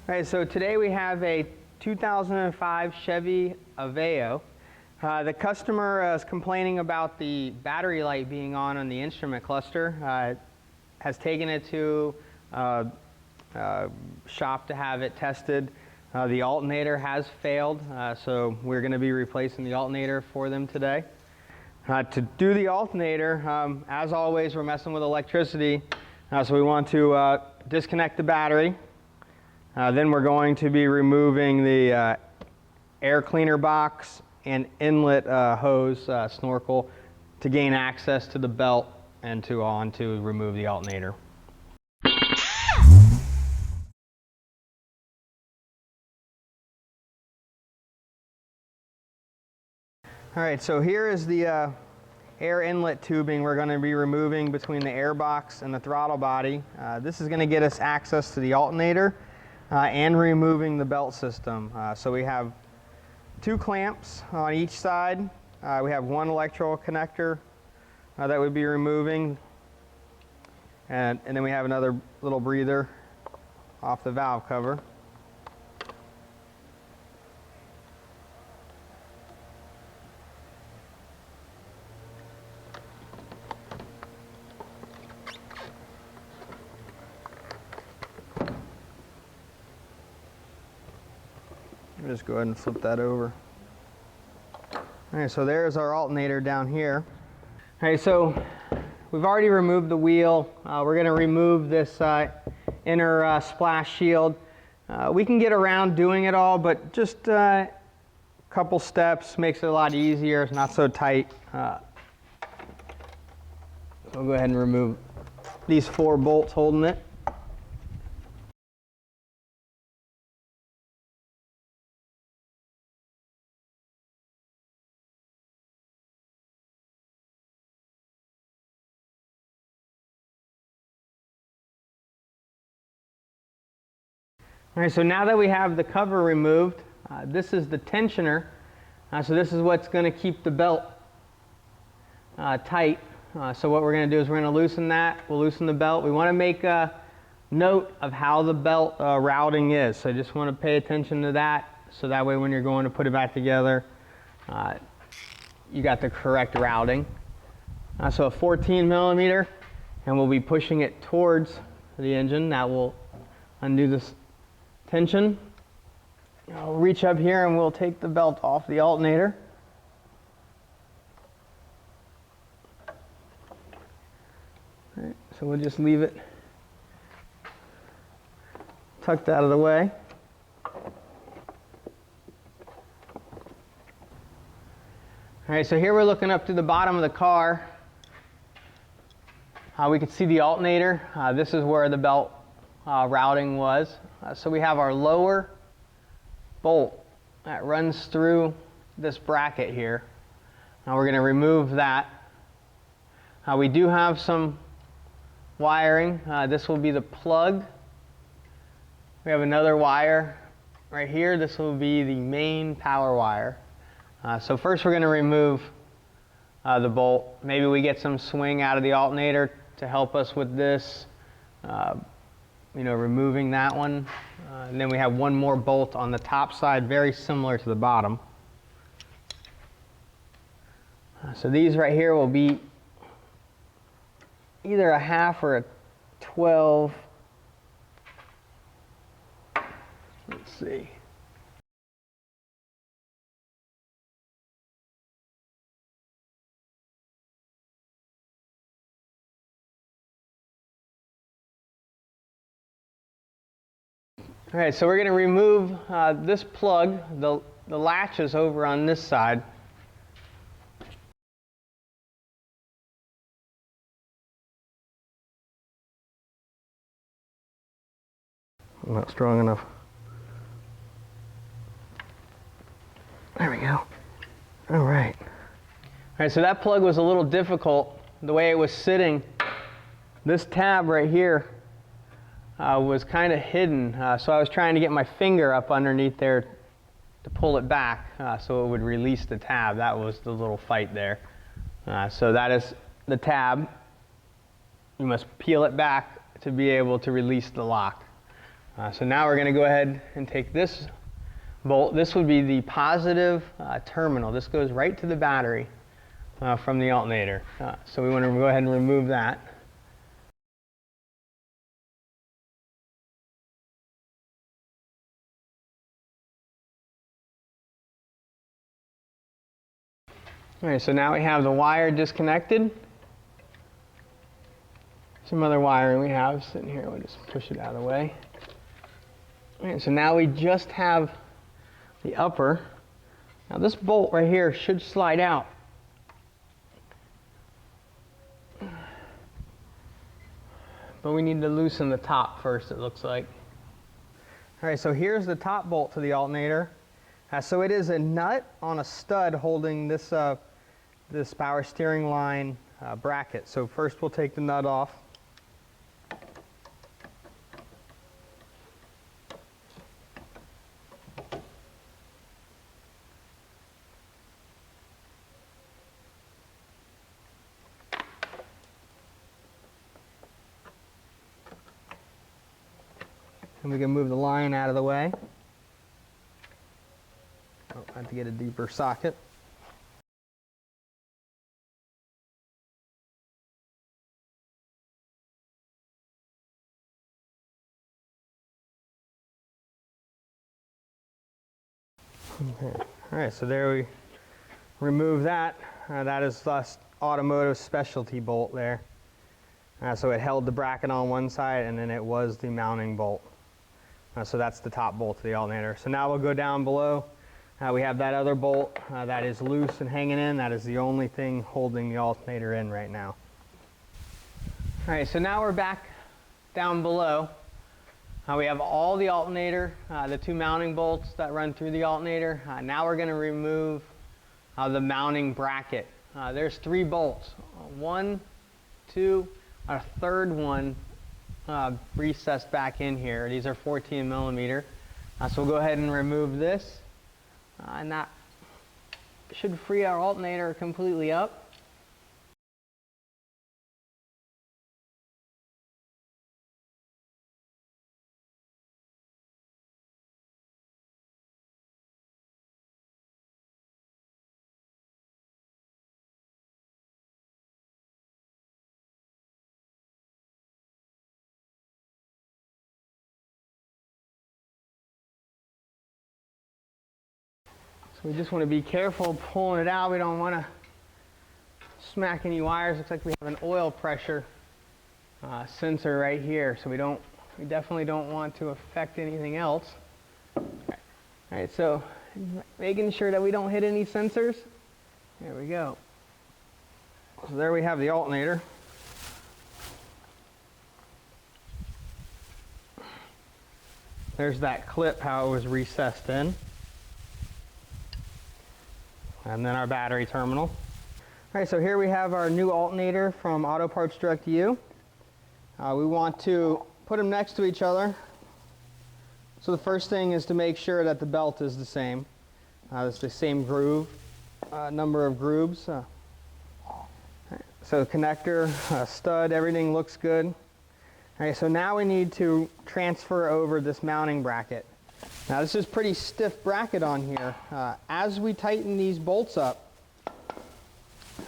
All right, so today we have a 2005 Chevy Aveo. The customer is complaining about the battery light being on the instrument cluster. Has taken it to shop to have it tested. The alternator has failed, so we're going to be replacing the alternator for them today. To do the alternator, as always, we're messing with electricity, so we want to disconnect the battery. Then we're going to be removing the air cleaner box and inlet hose snorkel to gain access to the belt and to remove the alternator. All right, so here is the air inlet tubing we're going to be removing between the air box and the throttle body. This is going to get us access to the alternator and removing the belt system. So we have two clamps on each side. We have one electrical connector that we'd be removing, and then we have another little breather off the valve cover. Just go ahead and flip that over. All right, so there's our alternator down here. All right, so we've already removed the wheel. We're going to remove this inner splash shield. We can get around doing it all, but just a couple steps makes it a lot easier. It's not so tight. So we'll go ahead and remove these 4 bolts holding it. All right, so now that we have the cover removed, this is the tensioner. So this is what's going to keep the belt tight. So what we're going to do is we're going to loosen that. We'll loosen the belt. We want to make a note of how the belt routing is. So I just want to pay attention to that, so that way when you're going to put it back together, you got the correct routing. So a 14 millimeter, and we'll be pushing it towards the engine. That will undo this tension. I'll reach up here and we'll take the belt off the alternator. All right, so we'll just leave it tucked out of the way. All right, so here we're looking up to the bottom of the car. We can see the alternator. This is where the belt routing was. So we have our lower bolt that runs through this bracket here. Now we're going to remove that. We do have some wiring. This will be the plug. We have another wire right here. This will be the main power wire. So first we're going to remove the bolt. Maybe we get some swing out of the alternator to help us with this. Removing that one. And then we have one more bolt on the top side, very similar to the bottom. So these right here will be either a half or a 12. Let's see. All right, so we're going to remove this plug. The latch is over on this side. I'm not strong enough. There we go. All right. All right, so that plug was a little difficult. The way it was sitting, this tab right here was kind of hidden, so I was trying to get my finger up underneath there to pull it back so it would release the tab. That was the little fight there. So that is the tab. You must peel it back to be able to release the lock. So now we're going to go ahead and take this bolt. This would be the positive terminal. This goes right to the battery from the alternator. So we want to go ahead and remove that. All right, so now we have the wire disconnected. Some other wiring we have sitting here. We'll just push it out of the way. All right, so now we just have the upper. Now this bolt right here should slide out. But we need to loosen the top first, it looks like. All right, so here's the top bolt to the alternator. So it is a nut on a stud holding this, this power steering line bracket. So first we'll take the nut off. And we can move the line out of the way. Oh, I have to get a deeper socket. Okay. All right, so there we remove that. That is the automotive specialty bolt there. So it held the bracket on one side, and then it was the mounting bolt. So that's the top bolt to the alternator. So now we'll go down below. We have that other bolt that is loose and hanging in. That is the only thing holding the alternator in right now. All right, so now we're back down below. We have all the alternator, the two mounting bolts that run through the alternator. Now we're going to remove the mounting bracket. There's 3 bolts. 1, 2, a third one recessed back in here. These are 14 millimeter. So we'll go ahead and remove this. And that should free our alternator completely up. So we just want to be careful pulling it out. We don't want to smack any wires. Looks like we have an oil pressure sensor right here, so we definitely don't want to affect anything else. All right, so making sure that we don't hit any sensors. There we go. So there we have the alternator. There's that clip, how it was recessed in. And then our battery terminal. All right, so here we have our new alternator from Auto Parts Direct to You. We want to put them next to each other. So the first thing is to make sure that the belt is the same. It's the same groove, number of grooves. So connector, stud, everything looks good. All right, so now we need to transfer over this mounting bracket. Now this is pretty stiff bracket on here. As we tighten these bolts up,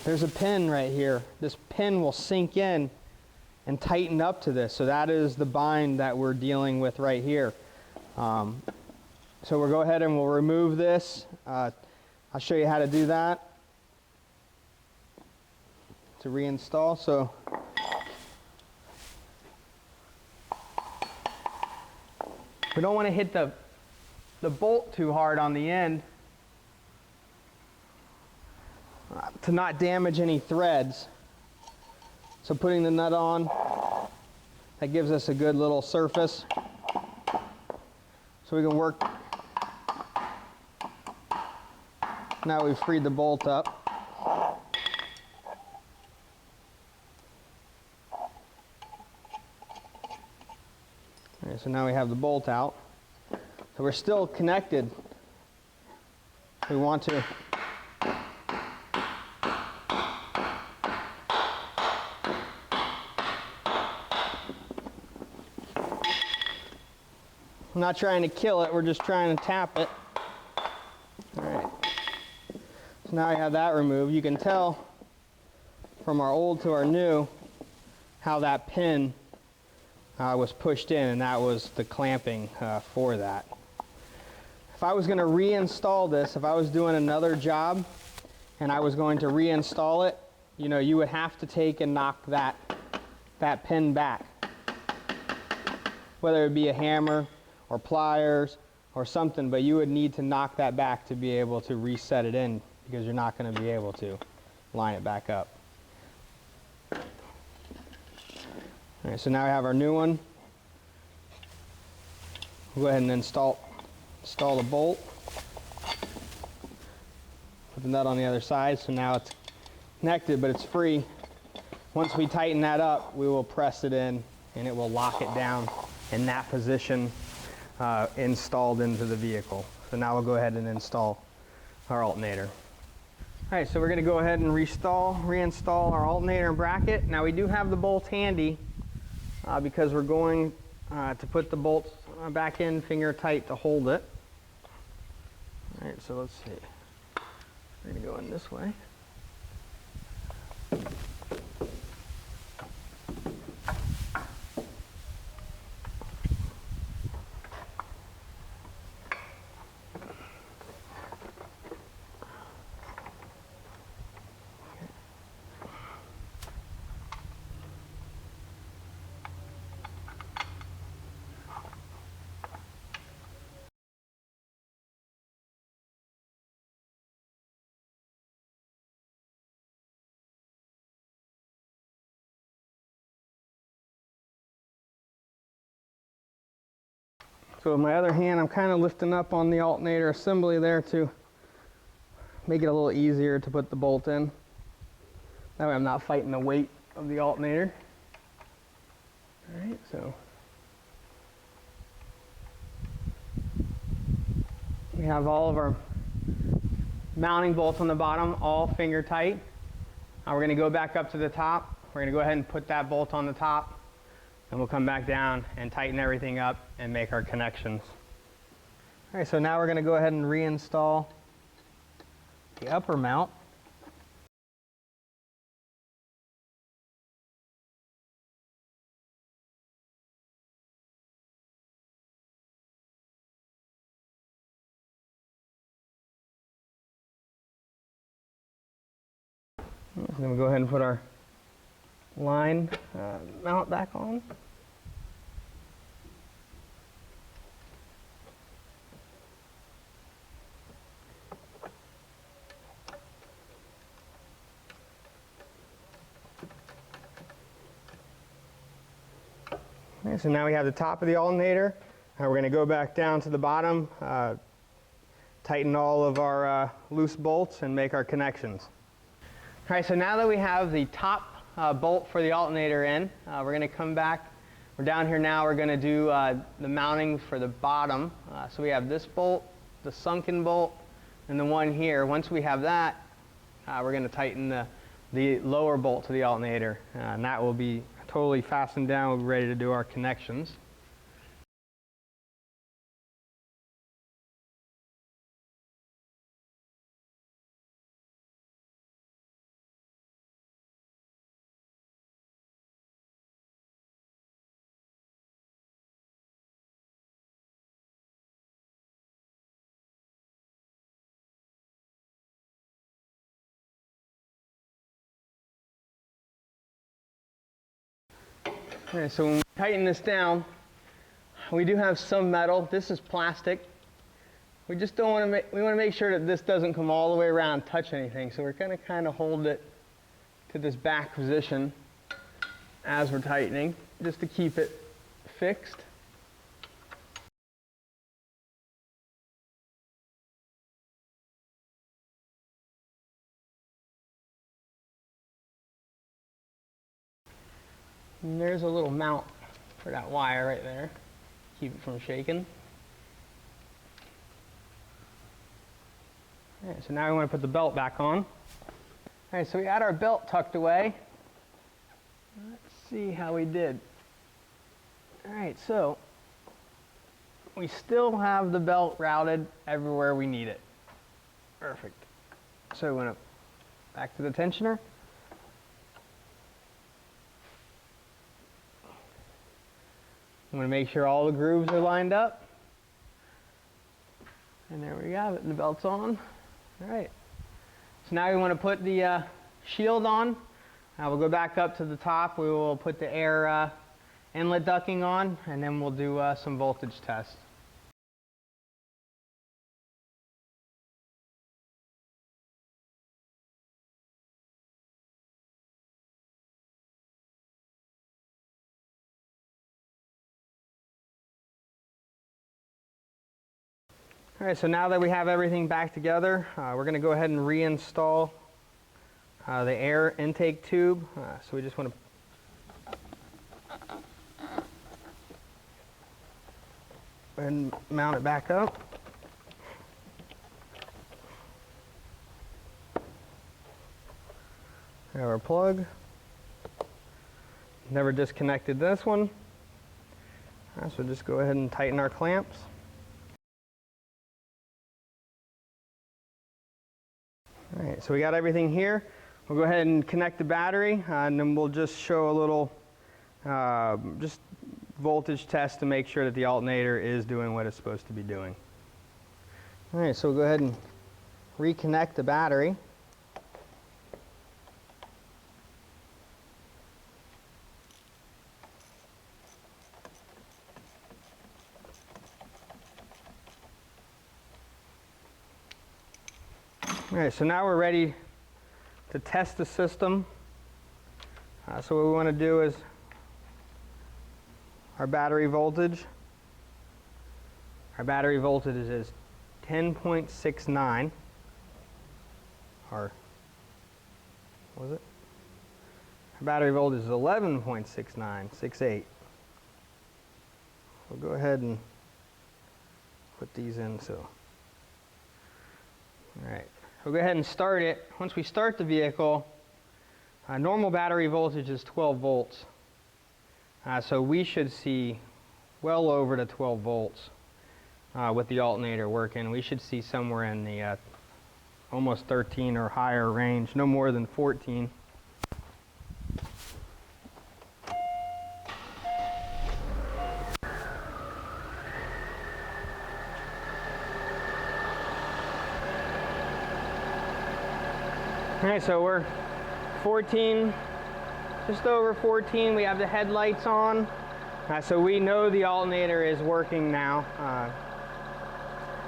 there's a pin right here. This pin will sink in and tighten up to this. So that is the bind that we're dealing with right here. So we'll go ahead and we'll remove this. I'll show you how to do that to reinstall. So we don't want to hit the bolt too hard on the end to not damage any threads. So putting the nut on, that gives us a good little surface. So we can work. Now we've freed the bolt up. All right, so now we have the bolt out. So we're still connected. We want to I'm not trying to kill it, we're just trying to tap it. All right. So now I have that removed. You can tell from our old to our new how that pin was pushed in, and that was the clamping for that. If I was going to reinstall this, if I was doing another job and I was going to reinstall it, you know, you would have to take and knock that pin back. Whether it be a hammer or pliers or something, but you would need to knock that back to be able to reset it in, because you're not going to be able to line it back up. All right, so now we have our new one. We'll go ahead and install the bolt. Put the nut on the other side, so now it's connected, but it's free. Once we tighten that up, we will press it in and it will lock it down in that position, installed into the vehicle. So now we'll go ahead and install our alternator. All right, so we're going to go ahead and reinstall our alternator and bracket. Now we do have the bolts handy because we're going to put the bolts back in finger tight to hold it. All right, so let's see. We're going to go in this way. So with my other hand, I'm kind of lifting up on the alternator assembly there to make it a little easier to put the bolt in. That way I'm not fighting the weight of the alternator. All right, so we have all of our mounting bolts on the bottom, all finger tight. Now we're going to go back up to the top. We're going to go ahead and put that bolt on the top. And we'll come back down and tighten everything up and make our connections. All right, so now we're going to go ahead and reinstall the upper mount. Then we'll go ahead and put our line mount back on. Okay, so now we have the top of the alternator. We're going to go back down to the bottom, tighten all of our loose bolts and make our connections. All right, so now that we have the top bolt for the alternator in, we're going to come back. We're down here now, we're going to do the mounting for the bottom. So we have this bolt, the sunken bolt, and the one here. Once we have that, we're going to tighten the lower bolt to the alternator, and that will be totally fastened down. We'll be ready to do our connections. Okay, so when we tighten this down, we do have some metal. This is plastic. We just don't want to we want to make sure that this doesn't come all the way around and touch anything. So we're going to kind of hold it to this back position as we're tightening, just to keep it fixed. And there's a little mount for that wire right there. Keep it from shaking. All right, so now we want to put the belt back on. All right, so we had our belt tucked away. Let's see how we did. All right, so we still have the belt routed everywhere we need it. Perfect. So we want to back to the tensioner. I'm going to make sure all the grooves are lined up. And there we have it, the belt's on. All right. So now we want to put the shield on. We'll go back up to the top. We will put the air inlet ducting on, and then we'll do some voltage tests. All right, so now that we have everything back together, we're going to go ahead and reinstall the air intake tube. So we just want to go ahead and mount it back up. We have our plug. Never disconnected this one. So just go ahead and tighten our clamps. All right, so we got everything here. We'll go ahead and connect the battery, and then we'll just show a little just voltage test to make sure that the alternator is doing what it's supposed to be doing. All right, so we'll go ahead and reconnect the battery. All right, so now we're ready to test the system. So what we want to do is our battery voltage. Our battery voltage is 10.69. Or what was it? Our battery voltage is 11.6968. We'll go ahead and put these in. So, all right. We'll go ahead and start it. Once we start the vehicle, normal battery voltage is 12 volts. So we should see well over the 12 volts with the alternator working. We should see somewhere in the almost 13 or higher range, no more than 14. All right, so we're 14, just over 14. We have the headlights on, so we know the alternator is working now.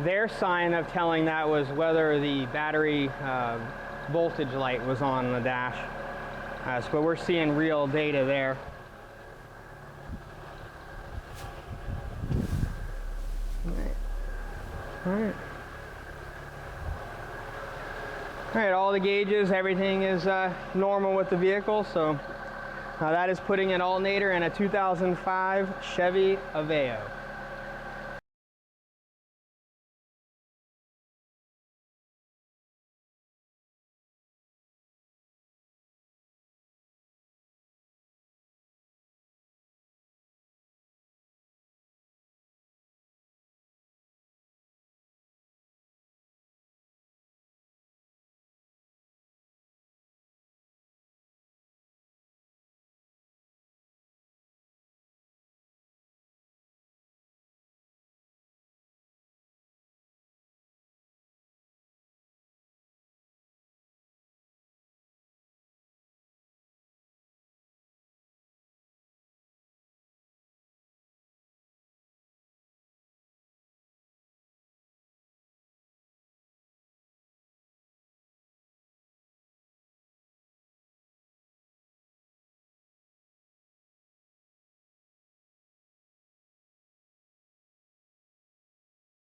Their sign of telling that was whether the battery voltage light was on the dash. But we're seeing real data there. All right. All right, all the gauges, everything is normal with the vehicle, so that is putting an alternator in a 2005 Chevy Aveo.